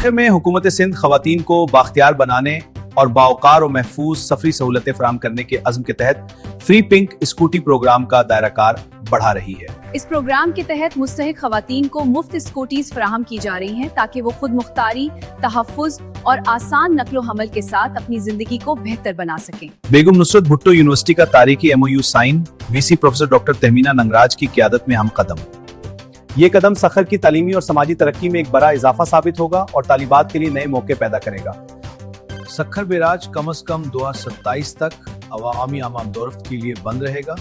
सखर में हुकूमत सिंध खवातीन को बाख्तियार बनाने और बावकार और महफूज सफरी सहूलतें फराहम करने के अज़्म के तहत फ्री पिंक स्कूटी प्रोग्राम का दायराकार बढ़ा रही है। इस प्रोग्राम के तहत मुस्तहिक खवातीन को मुफ्त स्कूटीज फराहम की जा रही हैं ताकि वो खुद मुख्तारी, तहफ़्फ़ुज़ और आसान नक्लो हमल के साथ अपनी जिंदगी को बेहतर बना सकें। बेगम नुसरत भुट्टो यूनिवर्सिटी का तारीखी MOU sign, VC professor doctor Tahmina Nangraj की क़ियादत में हम कदम। ये कदम सखर की तालीमी और समाजी तरक्की में एक बड़ा इजाफा साबित होगा और तालिबात के लिए नए मौके पैदा करेगा। सखर बैराज कम अज कम 2027 तक अवामी आमदोरफ्त के लिए बंद रहेगा।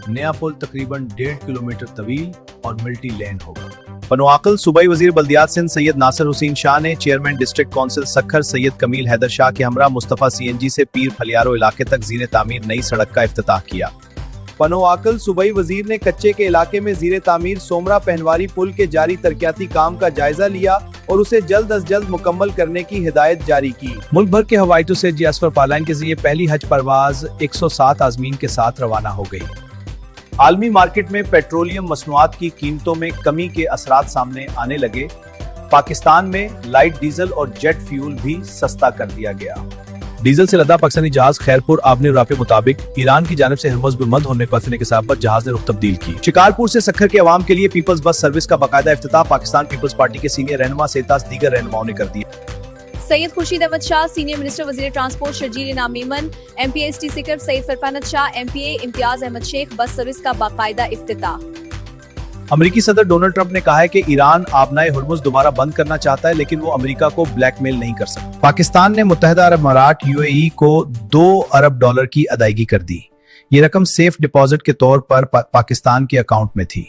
नया पुल तकरीबन 1.5 किलोमीटर तवील और मल्टी लेन होगा। पनवाकल सूबाई वजीर बल्दियात सिंध सैयद नासिर हुसैन शाह ने chairman district council Sukkur Syed Kamil Haider Shah के हमरा मुस्तफा CNG से पीर फलियारो इलाके तक ज़ीरे तामीर नई सड़क का इफ्तिताह किया। पनवाकल सूबाई वजीर ने कच्चे के इलाके में ज़ीरे तामीर सोमरा पहनवारी पुल के जारी तरक्याती काम का जायजा लिया और उसे जल्द अज जल्द मुकम्मल करने की हिदायत जारी की। मुल्क भर के हवाई अड्डों से जियासफर पालाइन के जरिए पहली हज परवाज 107 आज़मीन के साथ रवाना हो गई। आलमी मार्केट में पेट्रोलियम मसनूआत की कीमतों में कमी के असरात सामने आने लगे। पाकिस्तान में लाइट डीजल और जेट फ्यूल भी सस्ता कर दिया गया। डीजल से लदा पाकिस्तानी जहाज खैरपुर आबने राफे मुताबिक ईरान की जानिब से हरमुज़ में मद होने पर के सबब पर जहाज ने रुख तब्दील की। शिकारपुर से सखर के अवाम के लिए पीपल्स बस सर्विस का बाकायदा इफ्तिताह पाकिस्तान पीपल्स पार्टी के सीनियर रहनुमा सेतास दीगर रहनुमाओं ने कर दिया। सैयद खुर्शीद अहमद शाह, सीनियर मिनिस्टर वजीर transport Sharjeel Inam Memon, MPA ST सिकर सैयद फरफानत Shah, MPA Imtiaz Ahmed Shaikh bus service का बाकायदा इफ्तिताह। अमेरिकी सदर डोनाल्ड ट्रंप ने कहा है कि ईरान आबनाए हुर्मुज़ दोबारा बंद करना चाहता है, लेकिन वो अमेरिका को ब्लैकमेल नहीं कर सकता। पाकिस्तान ने मुत्तहिदा अरब अमारात UAE को $2 अरब की अदायगी कर दी। ये रकम सेफ डिपॉजिट के तौर पर पाकिस्तान के अकाउंट में थी।